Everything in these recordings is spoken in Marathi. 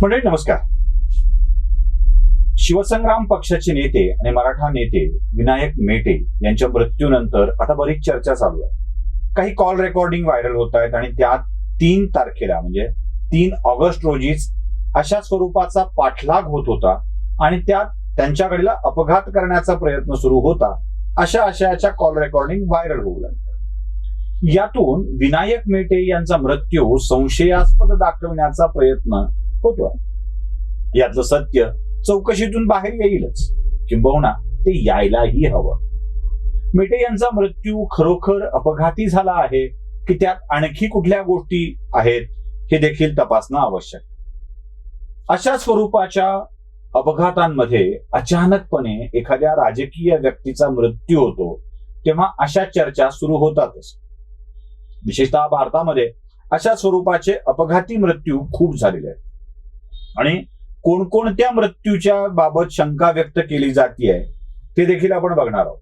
मंडळी नमस्कार. शिवसंग्राम पक्षाचे नेते आणि मराठा नेते विनायक मेटे यांच्या मृत्यूनंतर आता बरीच चर्चा चालू आहे. काही कॉल रेकॉर्डिंग व्हायरल होत आहेत आणि त्यात 3 तारखेला म्हणजे 3 ऑगस्ट रोजीच अशा स्वरूपाचा पाठलाग होत होता आणि त्यात त्यांच्याकडे अपघात करण्याचा प्रयत्न सुरू होता अशा आशयाच्या कॉल रेकॉर्डिंग व्हायरल होऊ लागल्या. यातून विनायक मेटे यांचा मृत्यू संशयास्पद दाखवण्याचा प्रयत्न होतोय. यातलं सत्य चौकशीतून बाहेर येईलच, किंबहुना ते यायलाही हवं. मेटे यांचा मृत्यू खरोखर अपघाती झाला आहे की त्यात आणखी कुठल्या गोष्टी आहेत हे देखील तपासणं आवश्यक. अशा स्वरूपाच्या अपघातांमध्ये अचानकपणे एखाद्या राजकीय व्यक्तीचा मृत्यू होतो तेव्हा अशा चर्चा सुरू होतातच. विशेषतः भारतामध्ये अशा स्वरूपाचे अपघाती मृत्यू खूप झालेले आहेत आणि कोणकोणत्या मृत्यूच्या बाबत शंका व्यक्त केली जाते ते देखील आपण बघणार आहोत.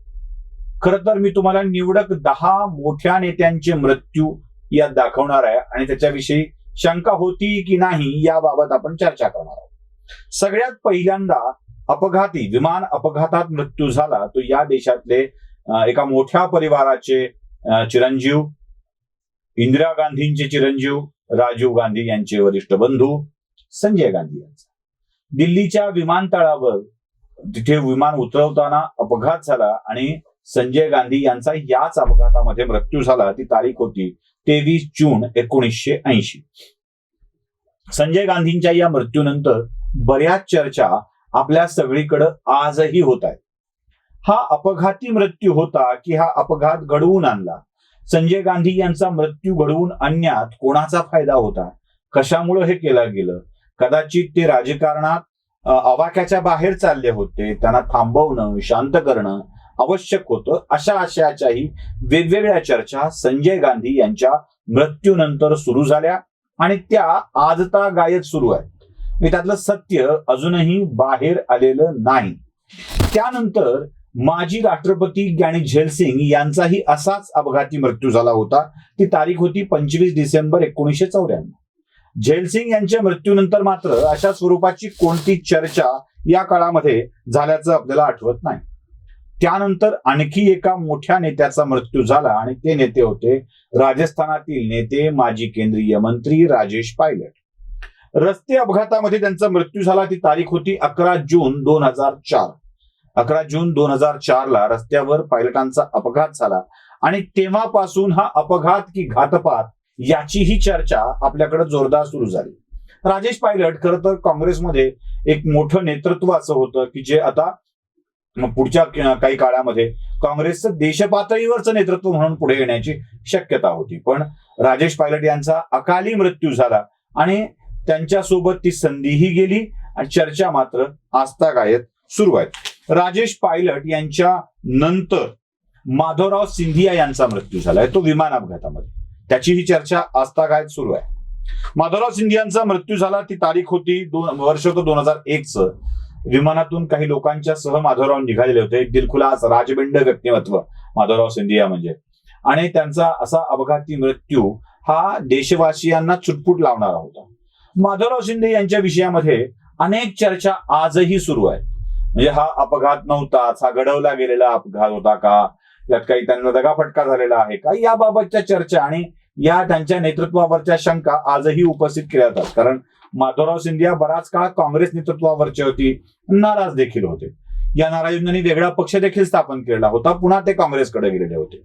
खरं तर मी तुम्हाला निवडक 10 मोठ्या नेत्यांचे मृत्यू यात दाखवणार आहे आणि त्याच्याविषयी शंका होती की नाही याबाबत आपण चर्चा करणार आहोत. सगळ्यात पहिल्यांदा अपघाती विमान अपघातात मृत्यू झाला तो या देशातले एका मोठ्या परिवाराचे चिरंजीव, इंदिरा गांधींचे चिरंजीव राजीव गांधी यांचे वरिष्ठ बंधू संजय गांधी यांचा. दिल्लीच्या विमानतळावर तिथे विमान उतरवताना अपघात झाला आणि संजय गांधी यांचा याच अपघातामध्ये मृत्यू झाला. ती तारीख होती 23 जून 1980. संजय गांधींच्या या मृत्यूनंतर बऱ्याच चर्चा आपल्या सगळीकडे आजही होत आहेत. हा अपघाती मृत्यू होता की हा अपघात घडवून आणला? संजय गांधी यांचा मृत्यू घडवून आणण्यात कोणाचा फायदा होता? कशामुळे हे केलं गेलं? कदाचित ते राजकारणात आवाक्याच्या बाहेर चालले होते, त्यांना थांबवणं, शांत करणं आवश्यक होतं. अशा आशयाच्याही वेगवेगळ्या चर्चा संजय गांधी यांच्या मृत्यूनंतर सुरू झाल्या आणि त्या आजतागायत सुरू आहेत. त्यातलं सत्य अजूनही बाहेर आलेलं नाही. त्यानंतर माजी राष्ट्रपती ज्ञानी झैल यांचाही असाच अपघाती मृत्यू झाला होता. ती तारीख होती 25 डिसेंबर 1994. झैल यांच्या मृत्यूनंतर मात्र अशा स्वरूपाची कोणती चर्चा या काळामध्ये झाल्याचं आपल्याला आठवत नाही. त्यानंतर आणखी एका मोठ्या नेत्याचा मृत्यू झाला आणि ते नेते होते राजस्थानातील नेते माजी केंद्रीय मंत्री राजेश पायलट. रस्ते अपघातामध्ये त्यांचा मृत्यू झाला. ती तारीख होती 11 जून 2004. 11 जून 2004 ला रस्त्यावर पायलटांचा अपघात झाला आणि तेव्हापासून हा अपघात की घातपात याचीही चर्चा आपल्याकडे जोरदार सुरू झाली. राजेश पायलट खरं तर काँग्रेसमध्ये एक मोठं नेतृत्व असं होतं की जे आता पुढच्या काही काळामध्ये काँग्रेसचं देशपातळीवरचं नेतृत्व म्हणून पुढे येण्याची शक्यता होती. पण राजेश पायलट यांचा अकाली मृत्यू झाला आणि त्यांच्यासोबत ती संधीही गेली आणि चर्चा मात्र आजतागायत सुरू आहे. राजेश पायलट यांच्या नंतर माधवराव सिंधिया यांचा मृत्यू झालाय, तो विमान अपघातामध्ये. त्याचीही चर्चा आजतागायत सुरू आहे. माधवराव सिंधियांचा मृत्यू झाला. ती तारीख होती वर्ष होतं 2001. विमानातून काही लोकांच्या सह माधवराव निघालेले होते. एक दिलखुलास राजबिंड व्यक्तिमत्व माधवराव सिंधिया म्हणजे. आणि त्यांचा असा अपघाती मृत्यू हा देशवासियांना चुटपुट लावणारा होता. माधवराव शिंदे यांच्या विषयामध्ये अनेक चर्चा आजही सुरू आहे. म्हणजे हा अपघात नव्हताच, हा घडवला गेलेला अपघात होता का, यात काही त्यांना दगाफटका झालेला आहे का, याबाबतच्या चर्चा आणि या त्यांच्या नेतृत्वावरच्या शंका आजही उपस्थित केल्या जातात. कारण माधवराव सिंधिया बराच काळ काँग्रेस नेतृत्वावरचे होती, नाराज देखील होते. या नाराजींनी वेगळा पक्ष देखील स्थापन केला होता. पुन्हा ते काँग्रेसकडे गेलेले होते.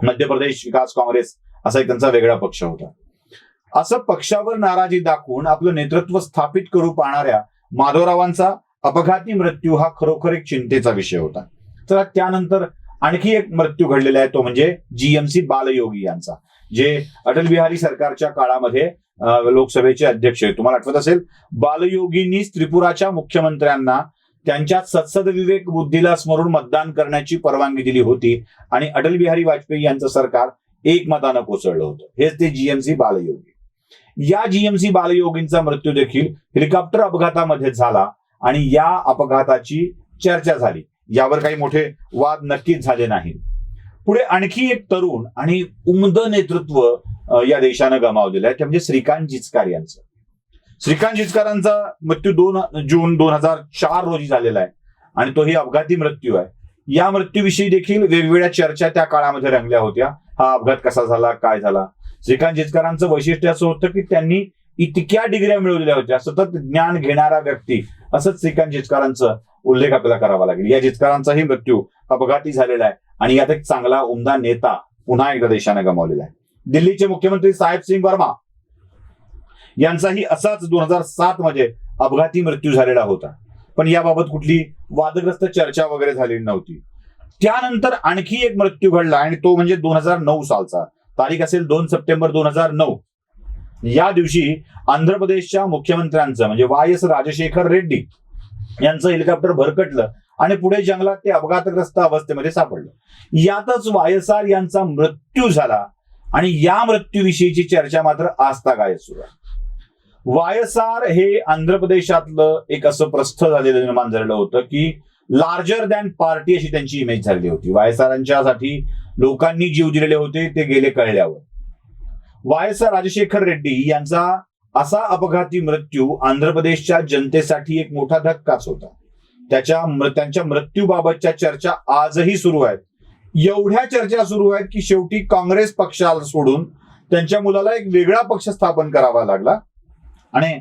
मध्य प्रदेश विकास काँग्रेस असा एक त्यांचा वेगळा पक्ष होता. असं पक्षावर नाराजी दाखवून आपलं नेतृत्व स्थापित करू पाहणाऱ्या माधवरावांचा अपघाती मृत्यू हा खरोखर एक चिंतेचा विषय होता. तर त्यानंतर आणखी एक मृत्यू घडलेला आहे, तो म्हणजे जीएमसी बालयोगी यांचा, जे अटल बिहारी सरकारच्या काळामध्ये लोकसभेचे अध्यक्ष आहेत. तुम्हाला आठवत असेल, बालयोगींनी त्रिपुराच्या मुख्यमंत्र्यांना त्यांच्या सत्सद विवेक बुद्धीला स्मरून मतदान करण्याची परवानगी दिली होती आणि अटल बिहारी वाजपेयी यांचं सरकार एकमतानं कोसळलं होतं. हेच ते जीएमसी बालयोगी. या जीएमसी बालयोगींचा मृत्यू देखील हेलिकॉप्टर अपघातामध्ये झाला आणि या अपघाताची चर्चा झाली. यावर काही मोठे वाद नक्कीच झाले नाही. पुढे आणखी एक तरुण आणि उमद नेतृत्व या देशानं गमावलेलं आहे, ते म्हणजे श्रीकांत जिचकार यांचं. श्रीकांत जिचकारांचा मृत्यू 2 जून 2004 रोजी झालेला आहे आणि तोही अपघाती मृत्यू आहे. या मृत्यूविषयी देखील वेगवेगळ्या चर्चा त्या काळामध्ये रंगल्या होत्या. हा अपघात कसा झाला, काय झाला. श्रीकांत जिचकारांचं वैशिष्ट्य असं होतं की त्यांनी इतक्या डिग्र्या मिळवलेल्या होत्या, सतत ज्ञान घेणारा व्यक्ती, असंच श्रीकांत जिचकारांचा उल्लेख आपल्याला करावा लागेल. या जिचकारांचाही मृत्यू अपघाती झालेला आहे आणि यात एक चांगला उमदा नेता पुन्हा एकदा देशाने गमावलेला आहे. दिल्लीचे मुख्यमंत्री साहेब सिंग वर्मा यांचाही असाच 2007 मध्ये अपघाती मृत्यू झालेला होता, पण याबाबत कुठली वादग्रस्त चर्चा वगैरे झालेली नव्हती. त्यानंतर आणखी एक मृत्यू घडला आणि तो म्हणजे 2009 सालचा. तारीख असेल 2 सप्टेंबर 2009. या दिवशी आंध्र प्रदेशच्या मुख्यमंत्र्यांचं म्हणजे वाय एस राजशेखर रेड्डी यांचं हेलिकॉप्टर भरकटलं आणि पुढे जंगलात ते अपघातग्रस्त अवस्थेमध्ये सापडलं. यातच वायएसआर यांचा मृत्यू झाला आणि या मृत्यूविषयीची चर्चा मात्र आजतागायत सुरू आहे. वायएसआर हे आंध्र प्रदेशातलं एक असं प्रस्थ झालेलं निर्माण झालेलं होतं की लार्जर दॅन पार्टी अशी त्यांची इमेज झालेली होती. वायएसआरांच्यासाठी लोकांनी जीव दिलेले होते, ते गेले कळल्यावर. वायएसआर राजशेखर रेड्डी यांचा असा अपघाती मृत्यू आंध्र प्रदेशच्या जनतेसाठी एक मोठा धक्काच होता. त्यांच्या मृत्यूबाबतच्या चर्चा आजही सुरू आहेत. एवढ्या चर्चा सुरू आहेत की शेवटी काँग्रेस पक्षाला सोडून त्यांच्या मुलाला एक वेगळा पक्ष स्थापन करावा लागला आणि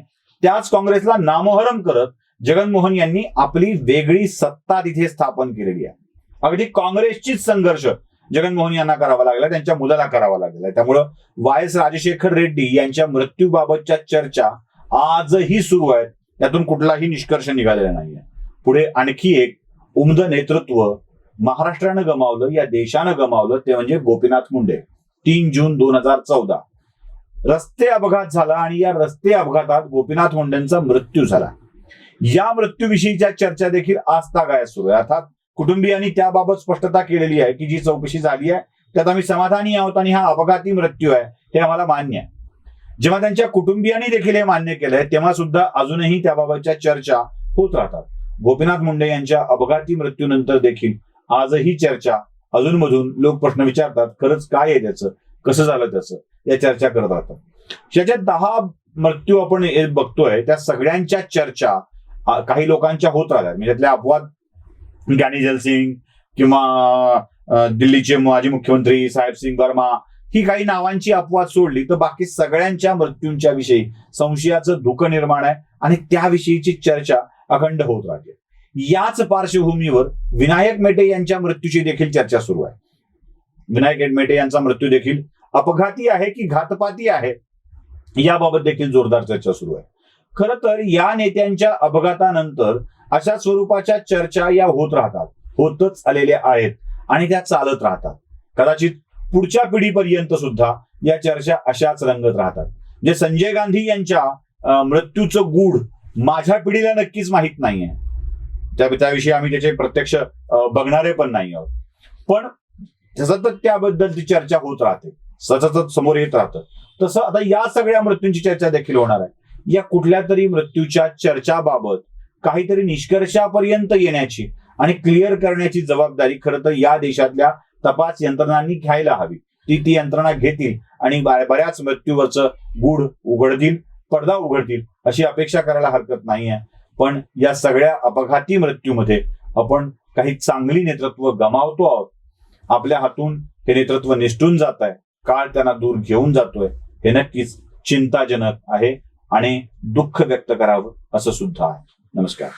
त्याच काँग्रेसला नामोहरम करत जगनमोहन यांनी आपली वेगळी सत्ता तिथे स्थापन केलेली आहे. अगदी काँग्रेसचीच संघर्ष जगनमोहन यांना करावा लागला, त्यांच्या मुलाला करावा लागला. त्यामुळं वाय एस राजशेखर रेड्डी यांच्या मृत्यूबाबतच्या चर्चा आजही सुरू आहेत. त्यातून कुठलाही निष्कर्ष निघालेला नाहीये. पुढे आणखी एक उमद नेतृत्व महाराष्ट्रानं गमावलं, या देशानं गमावलं, ते म्हणजे गोपीनाथ मुंडे. 3 जून 2014 रस्ते अपघात झाला आणि या रस्ते अपघातात गोपीनाथ मुंडेंचा मृत्यू झाला. या मृत्यूविषयीच्या चर्चा देखील आजतागायत सुरू आहे. अर्थात कुटुंबियांनी त्याबाबत स्पष्टता केलेली आहे की जी चौकशी झाली आहे त्यात आम्ही समाधानी आहोत आणि हा अपघाती मृत्यू आहे हे आम्हाला मान्य आहे. जेव्हा त्यांच्या कुटुंबियांनी देखील हे मान्य केलंय तेव्हा सुद्धा अजूनही त्याबाबतच्या चर्चा होत राहतात. गोपीनाथ मुंडे यांच्या अपघाती मृत्यूनंतर देखील आजही चर्चा अजूनमधून लोक प्रश्न विचारतात, खरंच काय आहे त्याचं, कसं झालं त्याचं, या चर्चा करत राहतात. ज्याच्या 10 मृत्यू आपण बघतोय त्या सगळ्यांच्या चर्चा काही लोकांच्या होत राहतात. म्हणजे त्यातल्या अपवाद ज्ञानी जलसिंग किंवा दिल्लीचे माजी मुख्यमंत्री साहेब सिंग वर्मा ही काही नावांची अपवाद सोडली तर बाकी सगळ्यांच्या मृत्यूंच्या विषयी संशयाचं धुकं निर्माण आहे आणि त्याविषयीची चर्चा अखंड होत राहते. याच पार्श्वभूमीवर विनायक मेटे यांच्या मृत्यूची देखील चर्चा सुरू आहे. विनायक मेटे यांचा मृत्यू देखील अपघाती आहे की घातपाती आहे याबाबत देखील जोरदार चर्चा सुरू आहे. खरं तर या नेत्यांच्या अपघातानंतर अशा स्वरूपाच्या चर्चा या होत राहतात, होतच आलेल्या आहेत आणि त्या चालत राहतात. कदाचित पुढच्या पिढीपर्यंत सुद्धा या चर्चा अशाच रंगत राहतात. जे संजय गांधी यांच्या मृत्यूचं गूढ माझ्या पिढीला नक्कीच माहीत नाहीये, त्याविषयी आम्ही त्याचे प्रत्यक्ष बघणारे पण नाही आहोत, पण सतत त्याबद्दलची चर्चा होत राहते, सतत समोर येत राहतं. तसं आता या सगळ्या मृत्यूंची चर्चा देखील होणार आहे. या कुठल्या तरी मृत्यूच्या चर्चाबाबत काहीतरी निष्कर्षापर्यंत येण्याची आणि क्लिअर करण्याची जबाबदारी खरं तर या देशातल्या तपास यंत्रणांनी घ्यायला हवी. ती यंत्रणा घेतील आणि बऱ्याच मृत्यूवरचं गूढ उघडतील, पडदा उघडतील अशी अपेक्षा करायला हरकत नाहीये. पण या सगळ्या अपघाती मृत्यूमध्ये आपण काही चांगली नेतृत्व गमावतो आहोत. आपल्या हातून हे नेतृत्व निसटून जात आहे, काळ त्यांना दूर घेऊन जातोय. हे नक्कीच चिंताजनक आहे आणि दुःख व्यक्त करावं असं सुद्धा आहे. नमस्कार.